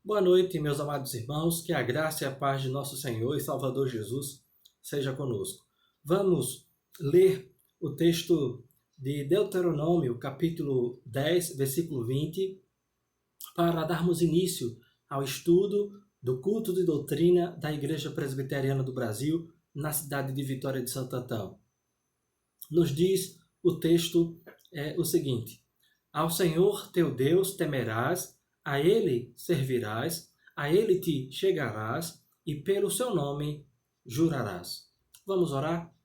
Boa noite, meus amados irmãos, que a graça e a paz de nosso Senhor e Salvador Jesus seja conosco. Vamos ler o texto de Deuteronômio, capítulo 10, versículo 20, para darmos início ao estudo do culto de doutrina da Igreja Presbiteriana do Brasil, na cidade de Vitória de Santo Antão. Nos diz o texto o seguinte: Ao Senhor teu Deus temerás, a Ele servirás, a Ele te chegarás e pelo seu nome jurarás. Vamos orar?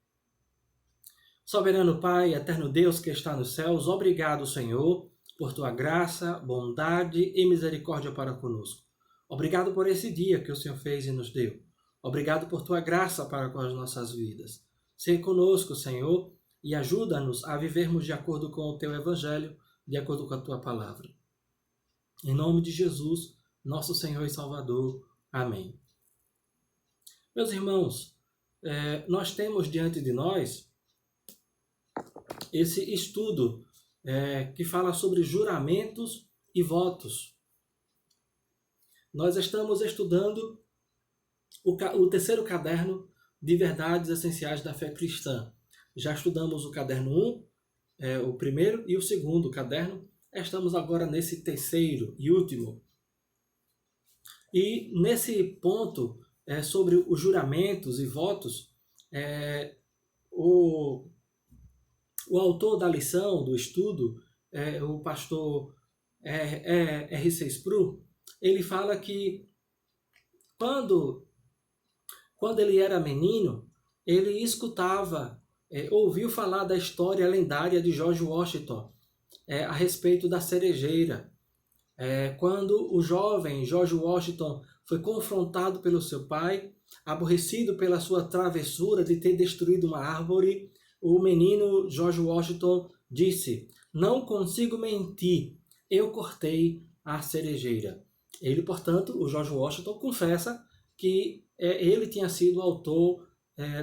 Soberano Pai, eterno Deus que está nos céus, obrigado, Senhor, por tua graça, bondade e misericórdia para conosco. Obrigado por esse dia que o Senhor fez e nos deu. Obrigado por tua graça para com as nossas vidas. Seja conosco, Senhor, e ajuda-nos a vivermos de acordo com o teu evangelho, de acordo com a tua palavra. Em nome de Jesus, nosso Senhor e Salvador. Amém. Meus irmãos, nós temos diante de nós esse estudo que fala sobre juramentos e votos. Nós estamos estudando o terceiro caderno de verdades essenciais da fé cristã. Já estudamos o caderno 1, o primeiro e o segundo caderno. Estamos agora nesse terceiro e último. E nesse ponto, sobre os juramentos e votos, o autor da lição, do estudo, o pastor R.C. Sproul, ele fala que quando ele era menino, ele escutava, ouviu falar da história lendária de George Washington, a respeito da cerejeira. Quando o jovem George Washington foi confrontado pelo seu pai, aborrecido pela sua travessura de ter destruído uma árvore, o menino George Washington disse: "Não consigo mentir, eu cortei a cerejeira." Ele, portanto, o George Washington, confessa que ele tinha sido o autor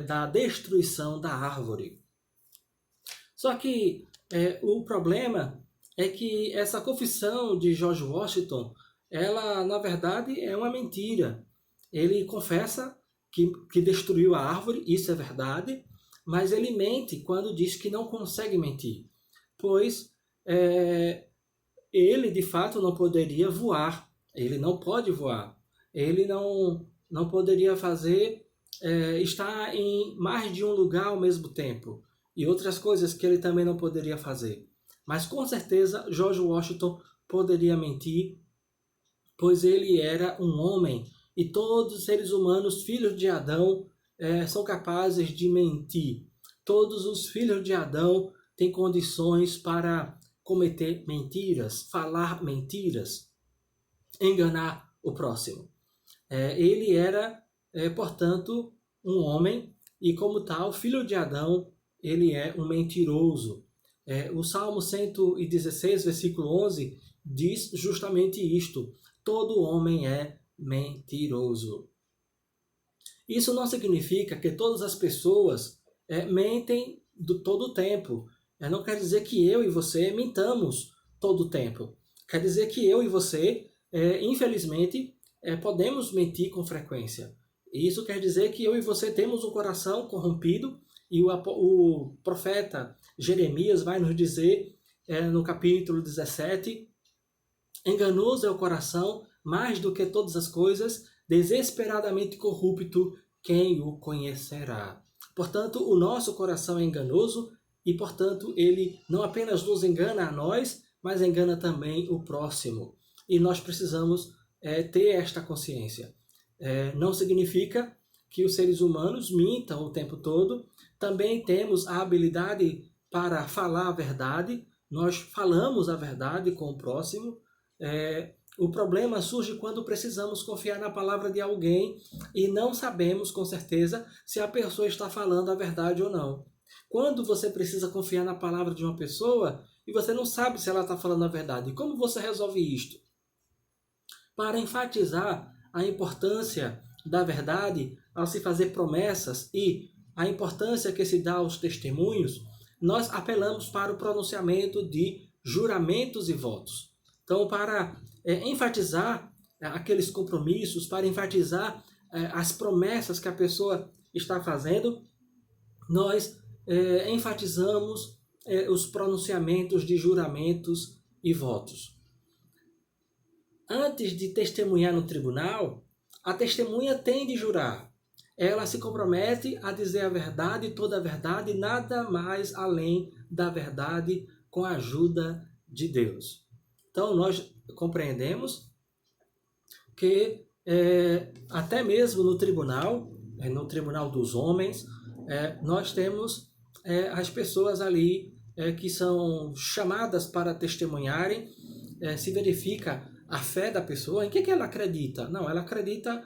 da destruição da árvore. Só que o problema é que essa confissão de George Washington, ela, na verdade, é uma mentira. Ele confessa que destruiu a árvore, isso é verdade, mas ele mente quando diz que não consegue mentir, pois ele, de fato, não poderia voar. Ele não pode voar. Ele não poderia estar em mais de um lugar ao mesmo tempo. E outras coisas que ele também não poderia fazer. Mas com certeza George Washington poderia mentir, pois ele era um homem. E todos os seres humanos, filhos de Adão, são capazes de mentir. Todos os filhos de Adão têm condições para cometer mentiras, falar mentiras, enganar o próximo. Ele era, portanto, um homem e, como tal, filho de Adão, ele é um mentiroso. O Salmo 116, versículo 11, diz justamente isto: todo homem é mentiroso. Isso não significa que todas as pessoas mentem todo o tempo. Não quer dizer que eu e você mentamos todo o tempo. Quer dizer que eu e você, infelizmente, podemos mentir com frequência. Isso quer dizer que eu e você temos um coração corrompido, e o profeta Jeremias vai nos dizer no capítulo 17: enganoso é o coração mais do que todas as coisas, desesperadamente corrupto, quem o conhecerá? Portanto, o nosso coração é enganoso e, portanto, ele não apenas nos engana a nós, mas engana também o próximo. E nós precisamos ter esta consciência. Não significa que os seres humanos mintam o tempo todo. Também temos a habilidade para falar a verdade. Nós falamos a verdade com o próximo. O problema surge quando precisamos confiar na palavra de alguém e não sabemos com certeza se a pessoa está falando a verdade ou não. Quando você precisa confiar na palavra de uma pessoa e você não sabe se ela está falando a verdade, como você resolve isto? Para enfatizar a importância da verdade ao se fazer promessas e a importância que se dá aos testemunhos, nós apelamos para o pronunciamento de juramentos e votos. Então, para enfatizar aqueles compromissos, para enfatizar as promessas que a pessoa está fazendo, nós enfatizamos os pronunciamentos de juramentos e votos. Antes de testemunhar no tribunal, a testemunha tem de jurar. Ela se compromete a dizer a verdade, toda a verdade, nada mais além da verdade, com a ajuda de Deus. Então, nós compreendemos que até mesmo no tribunal dos homens, nós temos as pessoas ali que são chamadas para testemunharem, se verifica a fé da pessoa, em que ela acredita? Não, ela acredita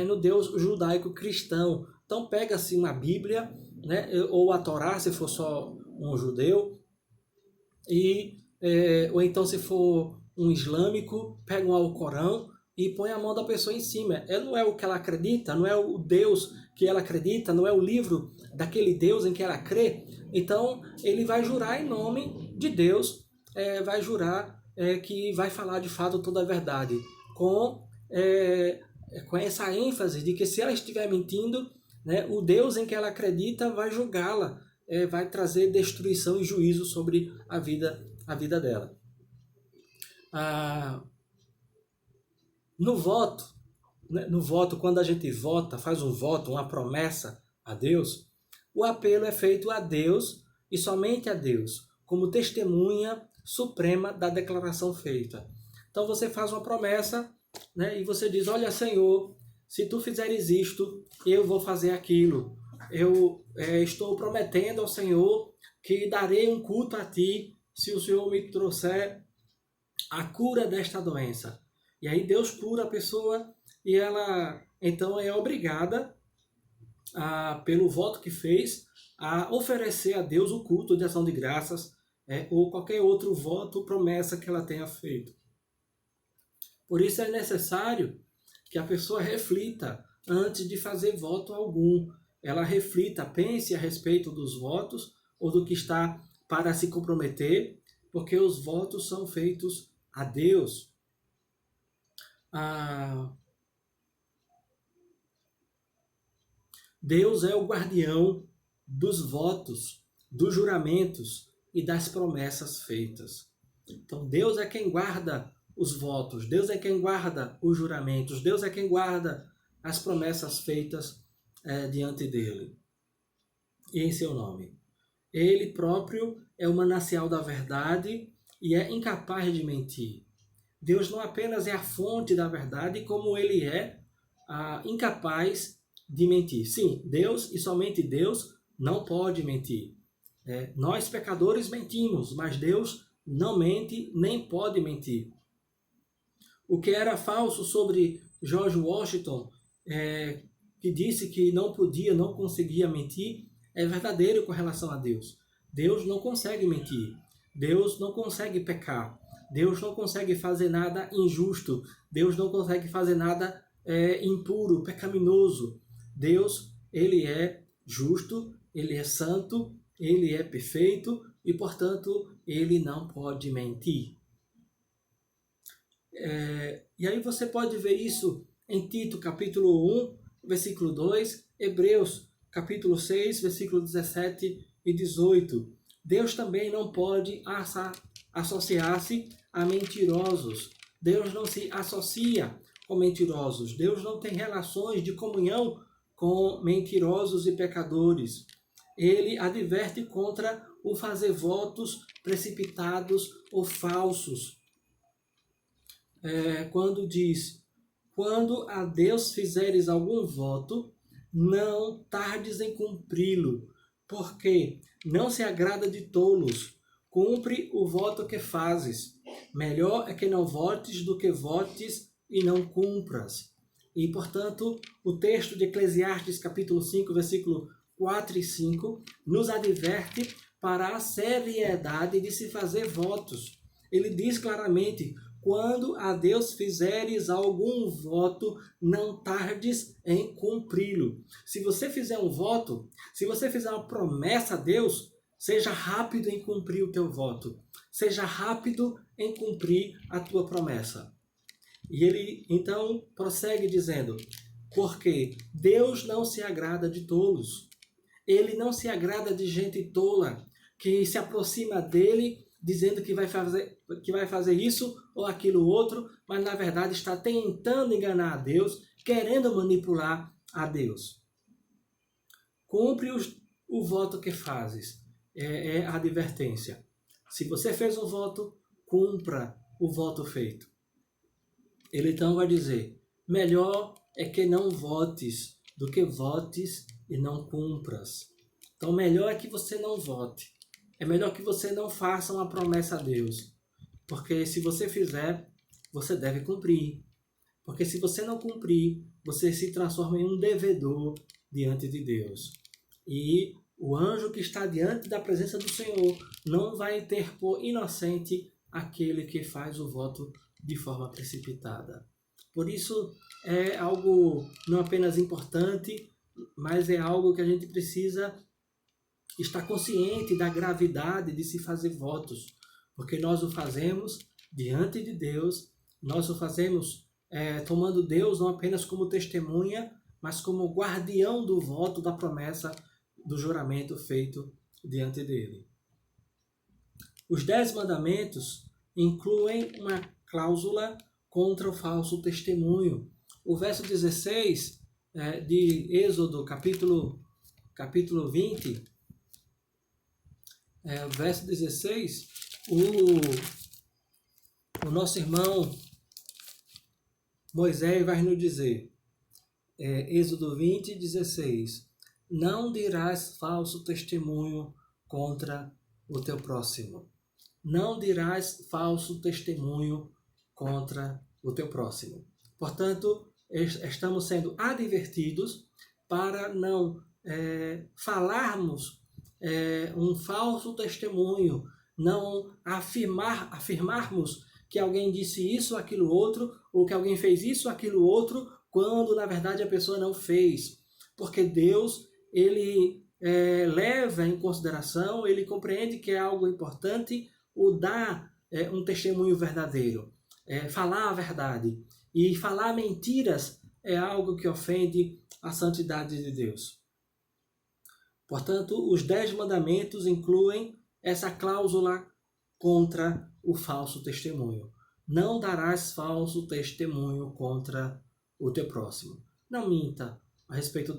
no Deus judaico-cristão. Então pega-se uma Bíblia, né, ou a Torá, se for só um judeu, ou então se for um islâmico, pega um Alcorão e põe a mão da pessoa em cima. Não é o que ela acredita, não é o Deus que ela acredita, não é o livro daquele Deus em que ela crê. Então ele vai jurar em nome de Deus, vai jurar que vai falar de fato toda a verdade, com essa ênfase de que se ela estiver mentindo, né, o Deus em que ela acredita vai julgá-la, vai trazer destruição e juízo sobre a vida dela. No voto, né, quando a gente vota, faz um voto, uma promessa a Deus, o apelo é feito a Deus e somente a Deus, como testemunha suprema da declaração feita. Então você faz uma promessa, né, e você diz: olha, Senhor, se tu fizeres isto, eu vou fazer aquilo. Eu estou prometendo ao Senhor que darei um culto a ti se o Senhor me trouxer a cura desta doença. E aí Deus cura a pessoa e ela então é obrigada, pelo voto que fez, a oferecer a Deus o culto de ação de graças, ou qualquer outro voto, promessa que ela tenha feito. Por isso é necessário que a pessoa reflita antes de fazer voto algum. Ela reflita, pense a respeito dos votos ou do que está para se comprometer, porque os votos são feitos a Deus. Deus é o guardião dos votos, dos juramentos e das promessas feitas. Então Deus é quem guarda os votos, Deus é quem guarda os juramentos, Deus é quem guarda as promessas feitas diante dele e em seu nome. Ele próprio é o manancial da verdade e é incapaz de mentir. Deus não apenas é a fonte da verdade, como ele é incapaz de mentir. Sim, Deus e somente Deus não pode mentir. Nós pecadores mentimos, mas Deus não mente nem pode mentir. O que era falso sobre George Washington, que disse que não conseguia mentir, é verdadeiro com relação a Deus. Deus não consegue mentir. Deus não consegue pecar. Deus não consegue fazer nada injusto. Deus não consegue fazer nada impuro, pecaminoso. Deus, ele é justo, ele é santo, ele é perfeito e, portanto, ele não pode mentir. E aí você pode ver isso em Tito, capítulo 1, versículo 2, Hebreus, capítulo 6, versículo 17 e 18. Deus também não pode associar-se a mentirosos. Deus não se associa com mentirosos. Deus não tem relações de comunhão com mentirosos e pecadores. Ele adverte contra o fazer votos precipitados ou falsos. Quando diz: quando a Deus fizeres algum voto, não tardes em cumpri-lo, porque não se agrada de tolos. Cumpre o voto que fazes. Melhor é que não votes do que votes e não cumpras. E, portanto, o texto de Eclesiastes, capítulo 5, versículo 4 e 5, nos adverte para a seriedade de se fazer votos. Ele diz claramente: quando a Deus fizeres algum voto, não tardes em cumpri-lo. Se você fizer um voto, se você fizer uma promessa a Deus, seja rápido em cumprir o teu voto. Seja rápido em cumprir a tua promessa. E ele então prossegue dizendo: porque Deus não se agrada de tolos. Ele não se agrada de gente tola que se aproxima dele dizendo que vai fazer isso ou aquilo outro, mas na verdade está tentando enganar a Deus, querendo manipular a Deus. Cumpre o voto que fazes. É a advertência. Se você fez um voto, cumpra o voto feito. Ele então vai dizer: melhor é que não votes do que votes e não cumpras. Então, melhor é que você não vote. É melhor que você não faça uma promessa a Deus. Porque se você fizer, você deve cumprir. Porque se você não cumprir, você se transforma em um devedor diante de Deus. E o anjo que está diante da presença do Senhor não vai ter por inocente aquele que faz o voto de forma precipitada. Por isso, é algo não apenas importante, mas é algo que a gente precisa estar consciente da gravidade de se fazer votos, porque nós o fazemos diante de Deus, nós o fazemos tomando Deus não apenas como testemunha, mas como guardião do voto, da promessa, do juramento feito diante dele. Os 10 mandamentos incluem uma cláusula contra o falso testemunho. O verso 16 de Êxodo, capítulo 20, verso 16, o nosso irmão Moisés vai nos dizer, Êxodo 20, 16, não dirás falso testemunho contra o teu próximo. Não dirás falso testemunho contra o teu próximo. Portanto, estamos sendo advertidos para não falarmos um falso testemunho, não afirmarmos que alguém disse isso ou aquilo outro, ou que alguém fez isso ou aquilo outro, quando na verdade a pessoa não fez. Porque Deus, ele leva em consideração, ele compreende que é algo importante o dar um testemunho verdadeiro, falar a verdade. E falar mentiras é algo que ofende a santidade de Deus. Portanto, os 10 mandamentos incluem essa cláusula contra o falso testemunho. Não darás falso testemunho contra o teu próximo. Não minta a respeito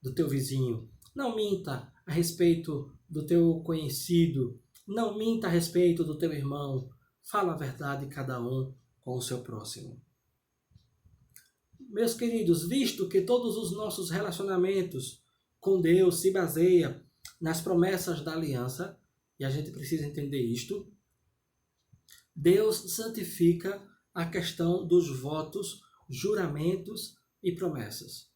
do teu vizinho. Não minta a respeito do teu conhecido. Não minta a respeito do teu irmão. Fala a verdade cada um com o seu próximo. Meus queridos, visto que todos os nossos relacionamentos com Deus se baseia nas promessas da aliança, e a gente precisa entender isto, Deus santifica a questão dos votos, juramentos e promessas.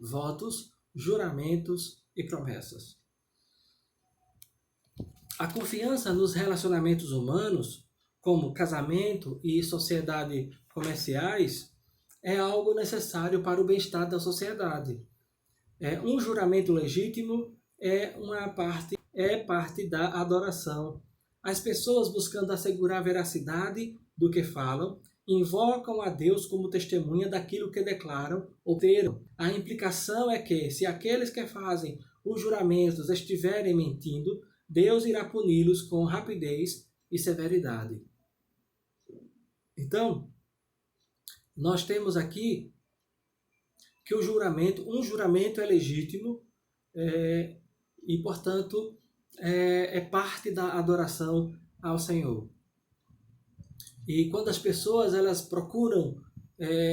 Votos, juramentos e promessas. A confiança nos relacionamentos humanos, como casamento e sociedade comerciais, é algo necessário para o bem-estar da sociedade. Um juramento legítimo é parte da adoração. As pessoas, buscando assegurar a veracidade do que falam, invocam a Deus como testemunha daquilo que declaram ou teram. A implicação é que, se aqueles que fazem os juramentos estiverem mentindo, Deus irá puni-los com rapidez e severidade. Então, nós temos aqui que um juramento é legítimo e, portanto, é parte da adoração ao Senhor. E quando as pessoas elas procuram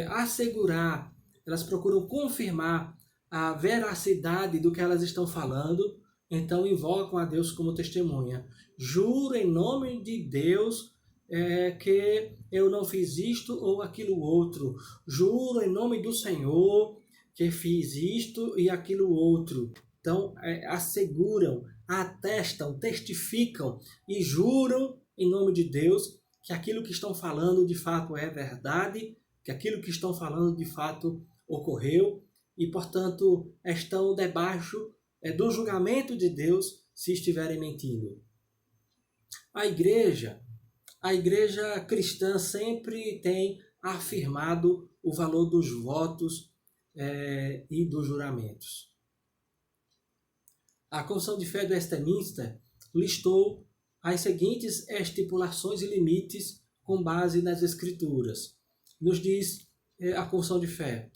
assegurar, elas procuram confirmar a veracidade do que elas estão falando, então invocam a Deus como testemunha. Juro em nome de Deus que eu não fiz isto ou aquilo outro. Juro em nome do Senhor que fiz isto e aquilo outro. Então, asseguram, atestam, testificam e juram em nome de Deus que aquilo que estão falando de fato é verdade, que aquilo que estão falando de fato ocorreu e, portanto, estão debaixo do julgamento de Deus se estiverem mentindo. A igreja cristã sempre tem afirmado o valor dos votos e dos juramentos. A Confissão de Fé de Westminster listou as seguintes estipulações e limites com base nas Escrituras. Nos diz a Confissão de Fé: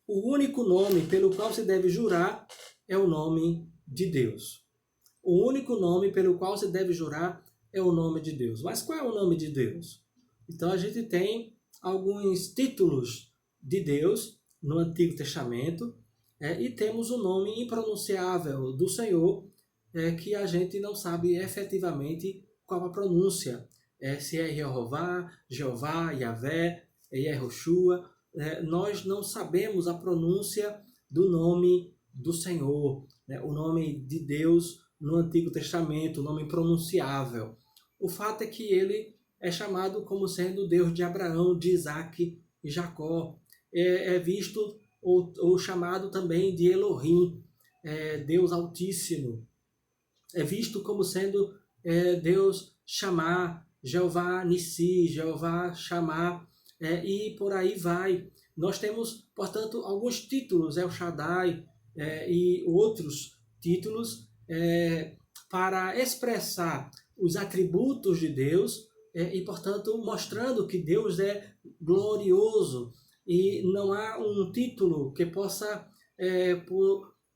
o único nome pelo qual se deve jurar é o nome de Deus. O único nome pelo qual se deve jurar é o nome de Deus. Mas qual é o nome de Deus? Então a gente tem alguns títulos de Deus no Antigo Testamento e temos o nome impronunciável do Senhor que a gente não sabe efetivamente qual a pronúncia. Se é Jeová, Jeová, Yahvé, Yehoshua. Nós não sabemos a pronúncia do nome do Senhor, o nome de Deus no Antigo Testamento, o nome impronunciável. O fato é que ele é chamado como sendo o Deus de Abraão, de Isaac e Jacó. É visto ou chamado também de Elohim, Deus Altíssimo. É visto como sendo Deus Chamar, Jeová Nissi, Jeová Chamar, e por aí vai. Nós temos, portanto, alguns títulos, El Shaddai e outros títulos para expressar os atributos de Deus e, portanto, mostrando que Deus é glorioso e não há um título que possa,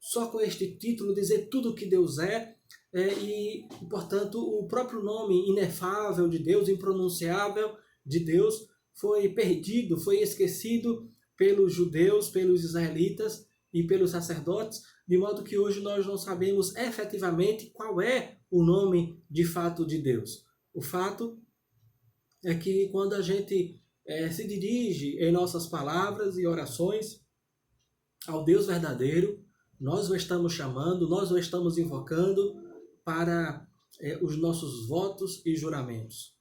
só com este título, dizer tudo o que Deus e, portanto, o próprio nome inefável de Deus, impronunciável de Deus, foi perdido, foi esquecido pelos judeus, pelos israelitas e pelos sacerdotes, de modo que hoje nós não sabemos efetivamente qual é o nome de fato de Deus. O fato é que quando a gente se dirige em nossas palavras e orações ao Deus verdadeiro, nós o estamos chamando, nós o estamos invocando para os nossos votos e juramentos.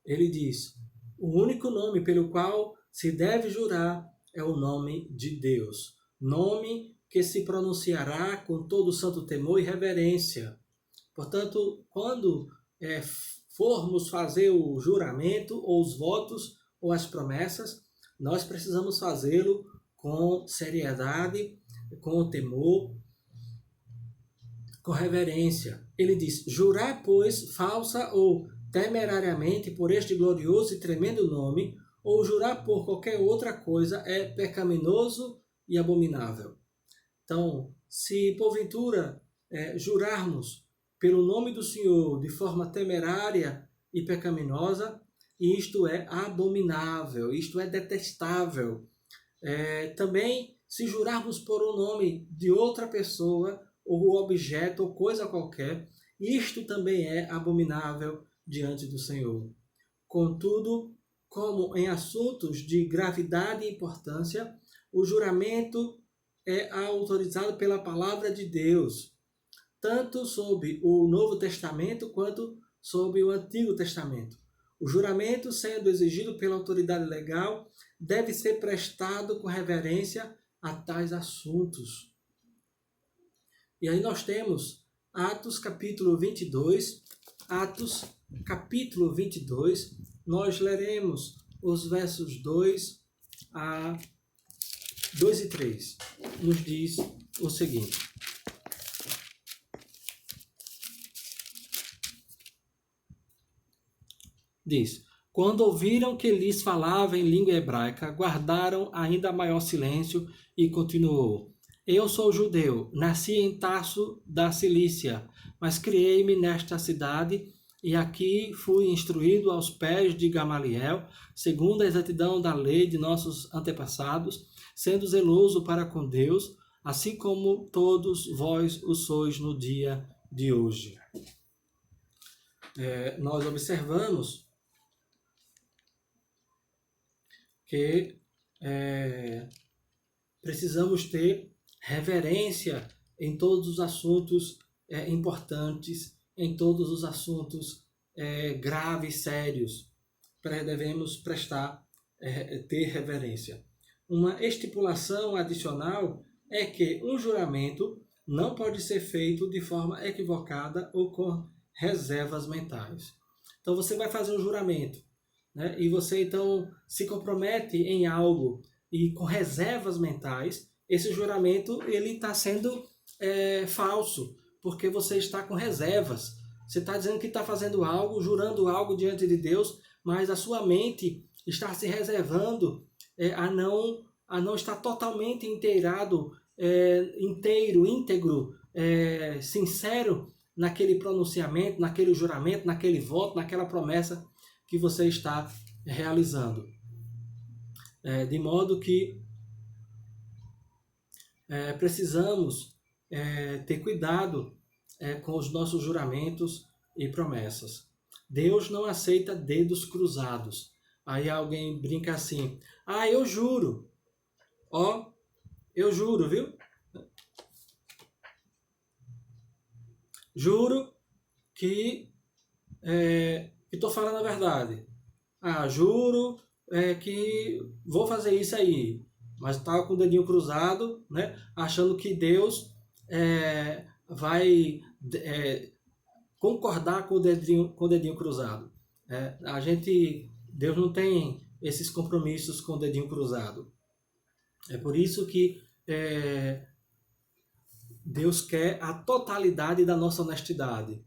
Ele diz: o único nome pelo qual se deve jurar é o nome de Deus. Nome que se pronunciará com todo santo temor e reverência. Portanto, quando formos fazer o juramento, ou os votos, ou as promessas, nós precisamos fazê-lo com seriedade, com temor, com reverência. Ele diz: jurar, pois, falsa ou temerariamente por este glorioso e tremendo nome, ou jurar por qualquer outra coisa, é pecaminoso e abominável. Então, se porventura jurarmos pelo nome do Senhor de forma temerária e pecaminosa, isto é abominável, isto é detestável. Também, se jurarmos por o nome de outra pessoa, ou objeto, ou coisa qualquer, isto também é abominável diante do Senhor. Contudo, como em assuntos de gravidade e importância, o juramento é autorizado pela palavra de Deus, tanto sob o Novo Testamento quanto sob o Antigo Testamento. O juramento, sendo exigido pela autoridade legal, deve ser prestado com reverência a tais assuntos. E aí nós temos Atos capítulo 22, Atos capítulo 22, nós leremos os versos 2 e 3. Nos diz o seguinte: diz: quando ouviram que lhes falava em língua hebraica, guardaram ainda maior silêncio, e continuou: eu sou judeu, nasci em Tarso da Cilícia, mas criei-me nesta cidade, e aqui fui instruído aos pés de Gamaliel, segundo a exatidão da lei de nossos antepassados, sendo zeloso para com Deus, assim como todos vós o sois no dia de hoje. Nós observamos que precisamos ter reverência em todos os assuntos importantes, em todos os assuntos graves, sérios. Devemos ter reverência. Uma estipulação adicional é que um juramento não pode ser feito de forma equivocada ou com reservas mentais. Então você vai fazer um juramento, né, e você então se compromete em algo e com reservas mentais, esse juramento ele está sendo falso, porque você está com reservas. Você está dizendo que está fazendo algo, jurando algo diante de Deus, mas a sua mente está se reservando a não estar totalmente inteirado, inteiro, íntegro, sincero naquele pronunciamento, naquele juramento, naquele voto, naquela promessa que você está realizando. De modo que precisamos ter cuidado com os nossos juramentos e promessas. Deus não aceita dedos cruzados. Aí alguém brinca assim: ah, eu juro. Ó, eu juro, viu? Juro que estou falando a verdade. Ah, juro que vou fazer isso aí. Mas estava com o dedinho cruzado, né? Achando que Deus vai concordar com o dedinho cruzado. Deus não tem esses compromissos com o dedinho cruzado. É por isso que Deus quer a totalidade da nossa honestidade.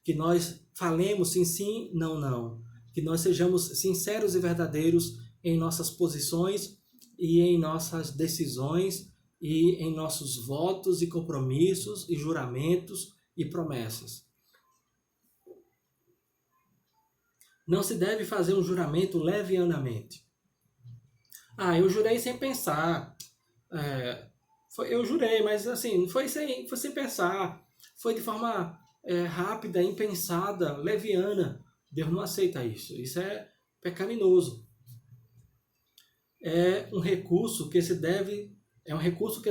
Que nós falemos sim, sim, não, não. Que nós sejamos sinceros e verdadeiros em nossas posições e em nossas decisões e em nossos votos e compromissos e juramentos e promessas. Não se deve fazer um juramento levianamente. Ah, eu jurei sem pensar. Eu jurei, mas assim, foi sem pensar. Foi de forma rápida, impensada, leviana. Deus não aceita isso. Isso é pecaminoso. É um recurso que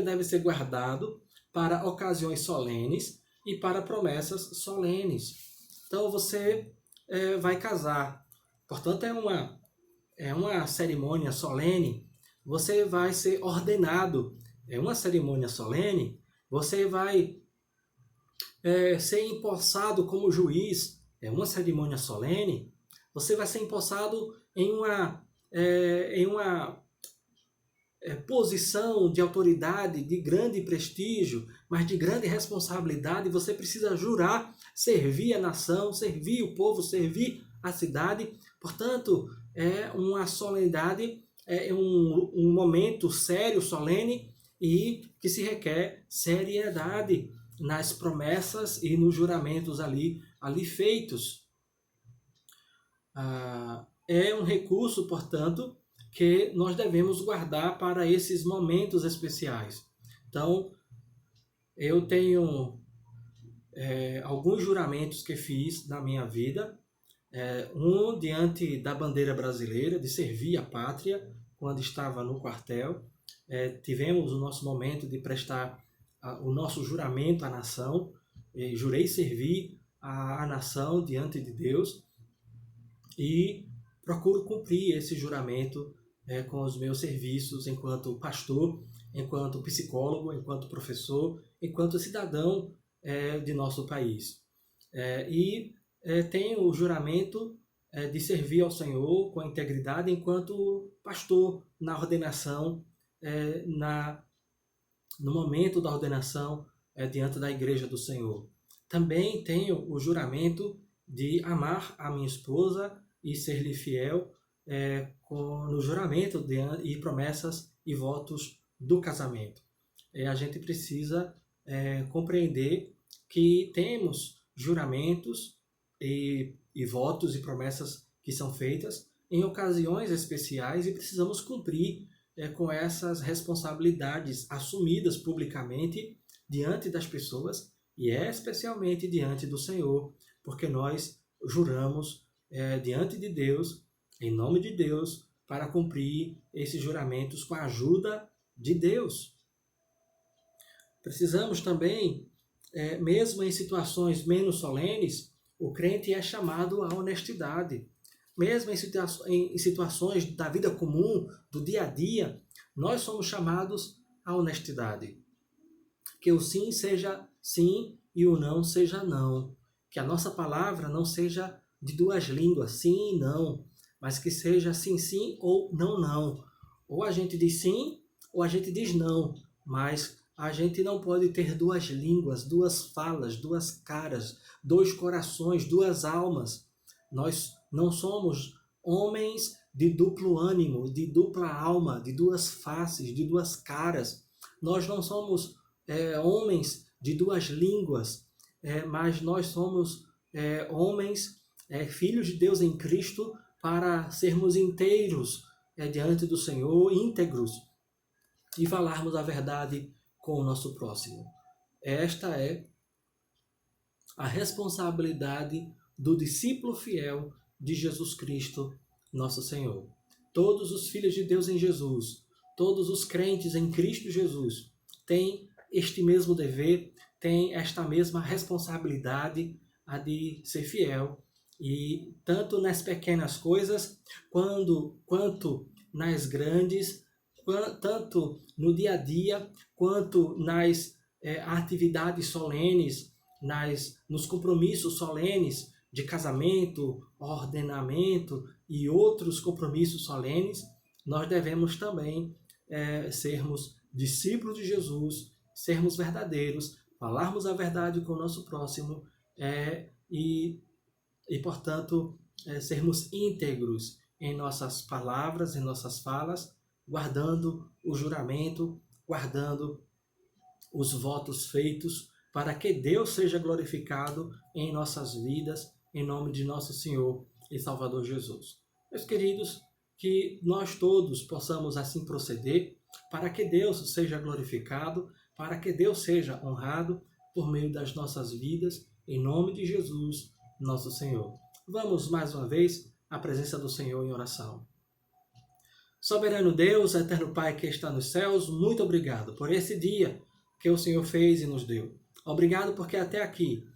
deve ser guardado para ocasiões solenes e para promessas solenes. Então você vai casar. Portanto, é uma cerimônia solene. Você vai ser ordenado. É uma cerimônia solene. Você vai ser empossado como juiz. É uma cerimônia solene. Você vai ser empossado em uma posição de autoridade, de grande prestígio, mas de grande responsabilidade. Você precisa jurar servir a nação, servir o povo, servir a cidade. Portanto, é uma solenidade, um momento sério, solene, e que se requer seriedade nas promessas e nos juramentos ali feitos. É um recurso, portanto, que nós devemos guardar para esses momentos especiais. Então, eu tenho alguns juramentos que fiz na minha vida. Um diante da bandeira brasileira, de servir a pátria, quando estava no quartel. Tivemos o nosso momento de prestar o nosso juramento à nação. Jurei servir a nação diante de Deus e procuro cumprir esse juramento com os meus serviços enquanto pastor, enquanto psicólogo, enquanto professor, enquanto cidadão de nosso país. Tenho o juramento de servir ao Senhor com a integridade enquanto pastor na ordenação, no momento da ordenação diante da igreja do Senhor. Também tenho o juramento de amar a minha esposa e ser-lhe fiel no juramento e promessas e votos do casamento. A gente precisa compreender que temos juramentos e votos e promessas que são feitas em ocasiões especiais e precisamos cumprir com essas responsabilidades assumidas publicamente diante das pessoas e especialmente diante do Senhor, porque nós juramos diante de Deus, em nome de Deus, para cumprir esses juramentos com a ajuda de Deus. Precisamos também, mesmo em situações menos solenes, o crente é chamado à honestidade. Mesmo em situações da vida comum, do dia a dia, nós somos chamados à honestidade. Que o sim seja sim e o não seja não. Que a nossa palavra não seja de duas línguas, sim e não, mas que seja sim, sim ou não, não. Ou a gente diz sim, ou a gente diz não, mas a gente não pode ter duas línguas, duas falas, duas caras, dois corações, duas almas. Nós não somos homens de duplo ânimo, de dupla alma, de duas faces, de duas caras. Nós não somos homens de duas línguas, mas nós somos homens, filhos de Deus em Cristo, para sermos inteiros diante do Senhor, íntegros, e falarmos a verdade com o nosso próximo. Esta é a responsabilidade do discípulo fiel de Jesus Cristo, nosso Senhor. Todos os filhos de Deus em Jesus, todos os crentes em Cristo Jesus, têm este mesmo dever, têm esta mesma responsabilidade, a de ser fiel. E tanto nas pequenas coisas, quanto nas grandes, tanto no dia a dia, quanto nas atividades solenes, nos compromissos solenes de casamento, ordenamento e outros compromissos solenes, nós devemos também sermos discípulos de Jesus, sermos verdadeiros, falarmos a verdade com o nosso próximo e portanto, sermos íntegros em nossas palavras, em nossas falas, guardando o juramento, guardando os votos feitos, para que Deus seja glorificado em nossas vidas, em nome de nosso Senhor e Salvador Jesus. Meus queridos, que nós todos possamos assim proceder, para que Deus seja glorificado, para que Deus seja honrado por meio das nossas vidas, em nome de Jesus, nosso Senhor. Vamos mais uma vez à presença do Senhor em oração. Soberano Deus, eterno Pai que está nos céus, muito obrigado por esse dia que o Senhor fez e nos deu. Obrigado porque até aqui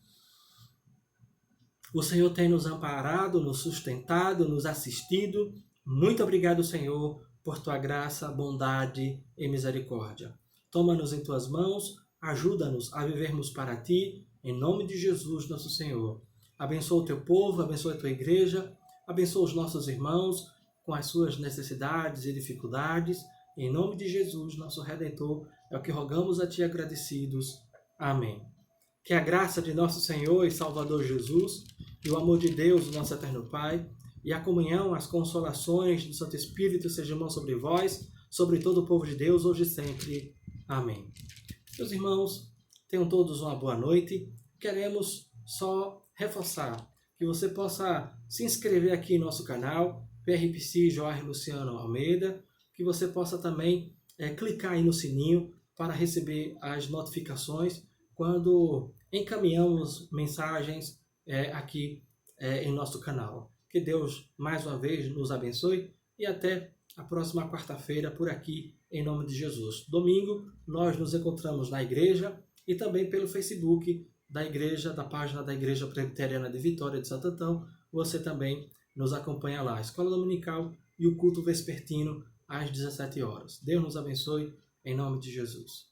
o Senhor tem nos amparado, nos sustentado, nos assistido. Muito obrigado, Senhor, por tua graça, bondade e misericórdia. Toma-nos em tuas mãos, ajuda-nos a vivermos para ti, em nome de Jesus, nosso Senhor. Abençoa o teu povo, abençoa a tua igreja, abençoa os nossos irmãos com as suas necessidades e dificuldades. Em nome de Jesus, nosso Redentor, é o que rogamos a ti agradecidos. Amém. Que a graça de nosso Senhor e Salvador Jesus, e o amor de Deus, nosso eterno Pai, e a comunhão, as consolações do Santo Espírito sejam sobre vós, sobre todo o povo de Deus, hoje e sempre. Amém. Meus irmãos, tenham todos uma boa noite. Queremos só reforçar que você possa se inscrever aqui em nosso canal, PRPC Jorge Luciano Almeida, que você possa também clicar aí no sininho para receber as notificações quando encaminhamos mensagens aqui em nosso canal. Que Deus mais uma vez nos abençoe e até a próxima quarta-feira por aqui, em nome de Jesus. Domingo nós nos encontramos na igreja e também pelo Facebook da igreja, da página da Igreja Presbiteriana de Vitória de Santo Antão. Você também nos acompanha lá, a Escola Dominical e o culto vespertino às 17 horas. Deus nos abençoe, em nome de Jesus.